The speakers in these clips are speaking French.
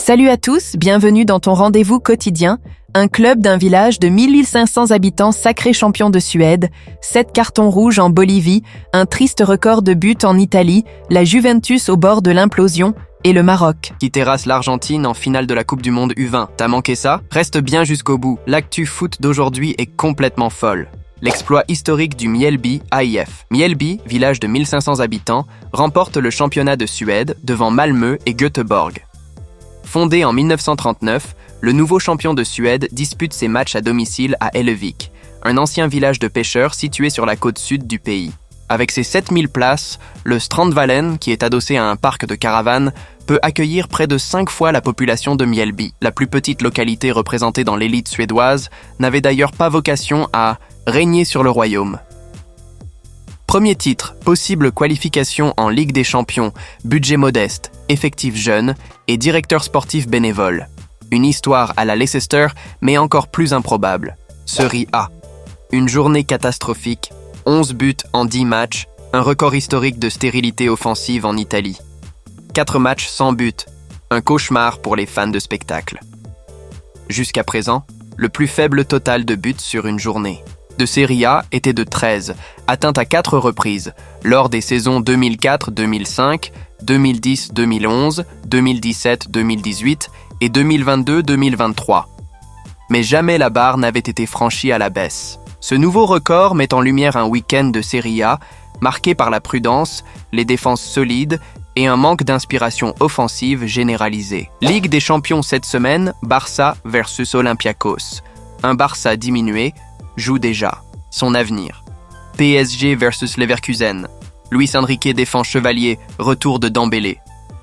Salut à tous, bienvenue dans ton rendez-vous quotidien, un club d'un village de 1500 habitants sacré champion de Suède, 7 cartons rouges en Bolivie, un triste record de buts en Italie, la Juventus au bord de l'implosion et le Maroc qui terrasse l'Argentine en finale de la Coupe du Monde U20. T'as manqué ça? Reste bien jusqu'au bout, l'actu foot d'aujourd'hui est complètement folle. L'exploit historique du Mjällby AIF. Mjällby, village de 1500 habitants, remporte le championnat de Suède devant Malmö et Göteborg. Fondé en 1939, le nouveau champion de Suède dispute ses matchs à domicile à Ellevik, un ancien village de pêcheurs situé sur la côte sud du pays. Avec ses 7000 places, le Strandvallen, qui est adossé à un parc de caravanes, peut accueillir près de 5 fois la population de Mjällby. La plus petite localité représentée dans l'élite suédoise n'avait d'ailleurs pas vocation à régner sur le royaume. Premier titre, possible qualification en Ligue des Champions, budget modeste, effectif jeune et directeur sportif bénévole. Une histoire à la Leicester, mais encore plus improbable. Série A. Une journée catastrophique, 11 buts en 10 matchs, un record historique de stérilité offensive en Italie. 4 matchs sans but, un cauchemar pour les fans de spectacle. Jusqu'à présent, le plus faible total de buts sur une journée. De Série A était de 13, atteinte à 4 reprises, lors des saisons 2004-2005, 2010-2011, 2017-2018 et 2022-2023. Mais jamais la barre n'avait été franchie à la baisse. Ce nouveau record met en lumière un week-end de Série A marqué par la prudence, les défenses solides et un manque d'inspiration offensive généralisée. Ligue des champions cette semaine, Barça versus Olympiakos. Un Barça diminué joue déjà son avenir. PSG versus Leverkusen. Luis Enrique défend Chevalier, retour de Dembélé.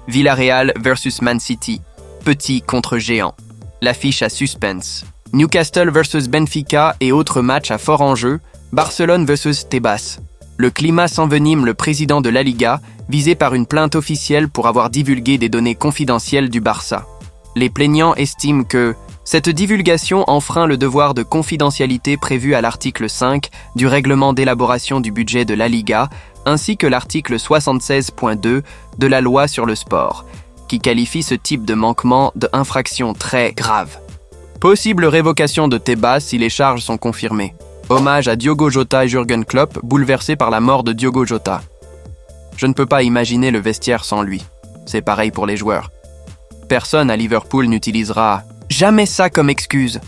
Villarreal versus Man City. Petit contre géant. L'affiche à suspense. Newcastle versus Benfica et autres matchs à fort enjeu. Barcelone versus Tebas. Le climat s'envenime le président de la Liga, visé par une plainte officielle pour avoir divulgué des données confidentielles du Barça. Les plaignants estiment que cette divulgation enfreint le devoir de confidentialité prévu à l'article 5 du règlement d'élaboration du budget de la Liga, ainsi que l'article 76.2 de la loi sur le sport, qui qualifie ce type de manquement d'infraction très grave. Possible révocation de Tebas si les charges sont confirmées. Hommage à Diogo Jota et Jürgen Klopp, bouleversés par la mort de Diogo Jota. Je ne peux pas imaginer le vestiaire sans lui. C'est pareil pour les joueurs. Personne à Liverpool n'utilisera jamais ça comme excuse.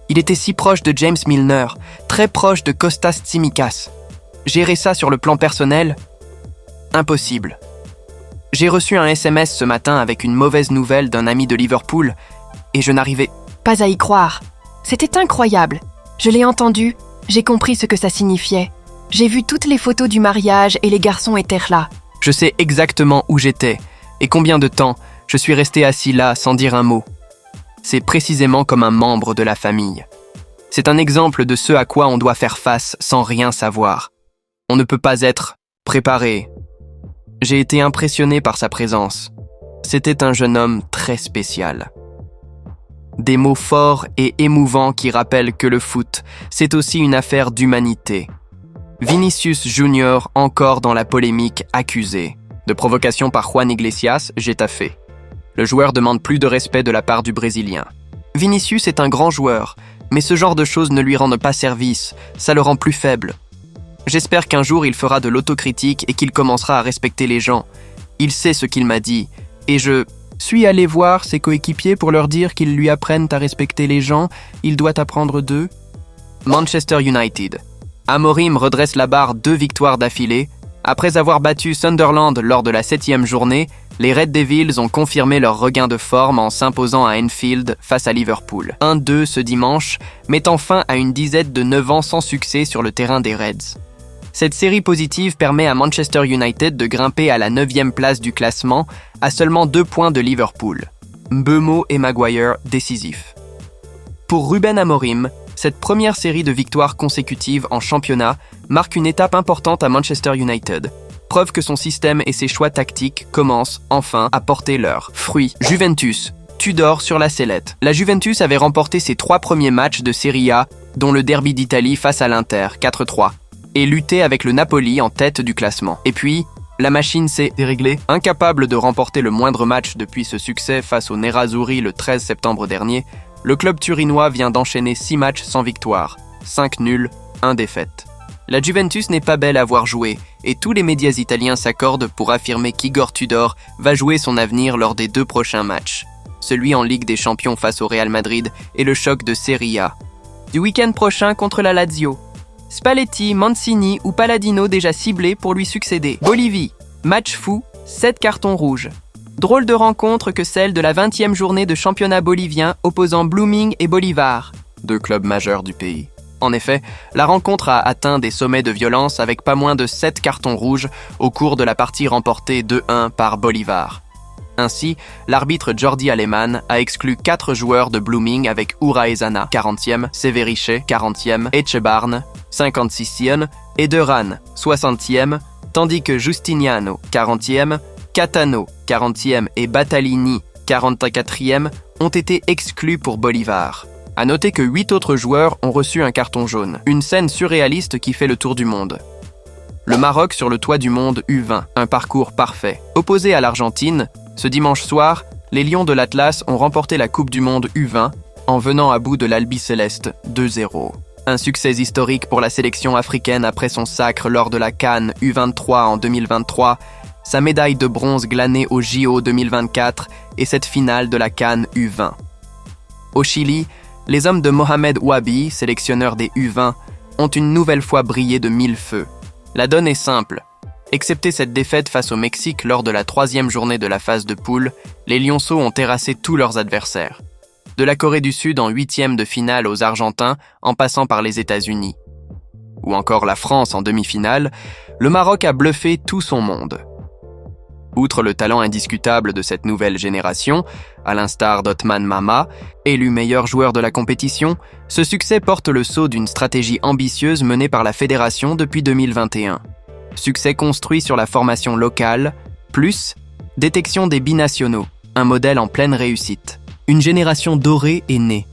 Il était si proche de James Milner, très proche de Kostas Tsimikas. Gérer ça sur le plan personnel? Impossible. J'ai reçu un SMS ce matin avec une mauvaise nouvelle d'un ami de Liverpool et je n'arrivais pas à y croire. C'était incroyable. Je l'ai entendu, j'ai compris ce que ça signifiait. J'ai vu toutes les photos du mariage et les garçons étaient là. Je sais exactement où j'étais et combien de temps je suis resté assis là sans dire un mot. C'est précisément comme un membre de la famille. C'est un exemple de ce à quoi on doit faire face sans rien savoir. On ne peut pas être préparé. J'ai été impressionné par sa présence. C'était un jeune homme très spécial. Des mots forts et émouvants qui rappellent que le foot, c'est aussi une affaire d'humanité. Vinicius Junior encore dans la polémique accusé. De provocation par Juan Iglesias, Getafe. Le joueur demande plus de respect de la part du Brésilien. Vinicius est un grand joueur, mais ce genre de choses ne lui rendent pas service, ça le rend plus faible. J'espère qu'un jour il fera de l'autocritique et qu'il commencera à respecter les gens. Il sait ce qu'il m'a dit, et je suis allé voir ses coéquipiers pour leur dire qu'ils lui apprennent à respecter les gens, il doit apprendre d'eux. Manchester United. Amorim redresse la barre 2 victoires d'affilée. Après avoir battu Sunderland lors de la 7e journée, les Red Devils ont confirmé leur regain de forme en s'imposant à Anfield face à Liverpool. 1-2 ce dimanche, mettant fin à une disette de 9 ans sans succès sur le terrain des Reds. Cette série positive permet à Manchester United de grimper à la 9e place du classement, à seulement 2 points de Liverpool. Mbeumo et Maguire décisifs. Pour Ruben Amorim, cette première série de victoires consécutives en championnat marque une étape importante à Manchester United. Preuve que son système et ses choix tactiques commencent enfin à porter leurs fruits. Juventus, Tudor sur la sellette. La Juventus avait remporté ses 3 premiers matchs de Serie A, dont le derby d'Italie face à l'Inter, 4-3, et lutté avec le Napoli en tête du classement. Et puis, La machine s'est déréglée. Incapable de remporter le moindre match depuis ce succès face au Nerazzurri le 13 septembre dernier, le club turinois vient d'enchaîner 6 matchs sans victoire, 5 nuls, 1 défaite. La Juventus n'est pas belle à voir jouer, et tous les médias italiens s'accordent pour affirmer qu'Igor Tudor va jouer son avenir lors des 2 prochains matchs. Celui en Ligue des Champions face au Real Madrid et le choc de Serie A. Du week-end prochain contre la Lazio. Spalletti, Mancini ou Palladino déjà ciblés pour lui succéder. Bolivie, match fou, 7 cartons rouges. Drôle de rencontre que celle de la 20e journée de championnat bolivien opposant Blooming et Bolivar, 2 clubs majeurs du pays. En effet, la rencontre a atteint des sommets de violence avec pas moins de 7 cartons rouges au cours de la partie remportée 2-1 par Bolivar. Ainsi, l'arbitre Jordi Aleman a exclu 4 joueurs de Blooming avec Uraezana, 40e, Severiche, 40e, Echebarne, 56e, et Duran, 60e, tandis que Justiniano, 40e, Catano, 40e et Battalini, 44e, ont été exclus pour Bolivar. À noter que 8 autres joueurs ont reçu un carton jaune, une scène surréaliste qui fait le tour du monde. Le Maroc sur le toit du monde U20, un parcours parfait. Opposé à l'Argentine, ce dimanche soir, les Lions de l'Atlas ont remporté la Coupe du Monde U20 en venant à bout de l'Albi-Céleste 2-0. Un succès historique pour la sélection africaine après son sacre lors de la CAN U23 en 2023, sa médaille de bronze glanée au JO 2024 et cette finale de la CAN U20. Au Chili, les hommes de Mohamed Ouabi, sélectionneur des U20, ont une nouvelle fois brillé de 1000 feux. La donne est simple. Excepté cette défaite face au Mexique lors de la 3e journée de la phase de poule, les Lionceaux ont terrassé tous leurs adversaires. De la Corée du Sud en 8e de finale aux Argentins, en passant par les États-Unis. Ou encore la France en demi-finale, le Maroc a bluffé tout son monde. Outre le talent indiscutable de cette nouvelle génération, à l'instar d'Othman Mama, élu meilleur joueur de la compétition, ce succès porte le sceau d'une stratégie ambitieuse menée par la fédération depuis 2021. Succès construit sur la formation locale, plus détection des binationaux, un modèle en pleine réussite. Une génération dorée est née.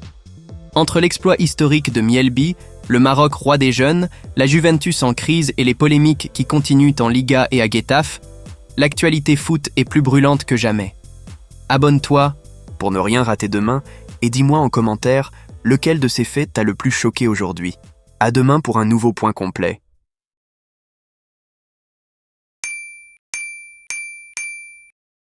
Entre l'exploit historique de Mielbi, le Maroc roi des jeunes, la Juventus en crise et les polémiques qui continuent en Liga et à Getafe, l'actualité foot est plus brûlante que jamais. Abonne-toi pour ne rien rater demain et dis-moi en commentaire lequel de ces faits t'a le plus choqué aujourd'hui. À demain pour un nouveau point complet.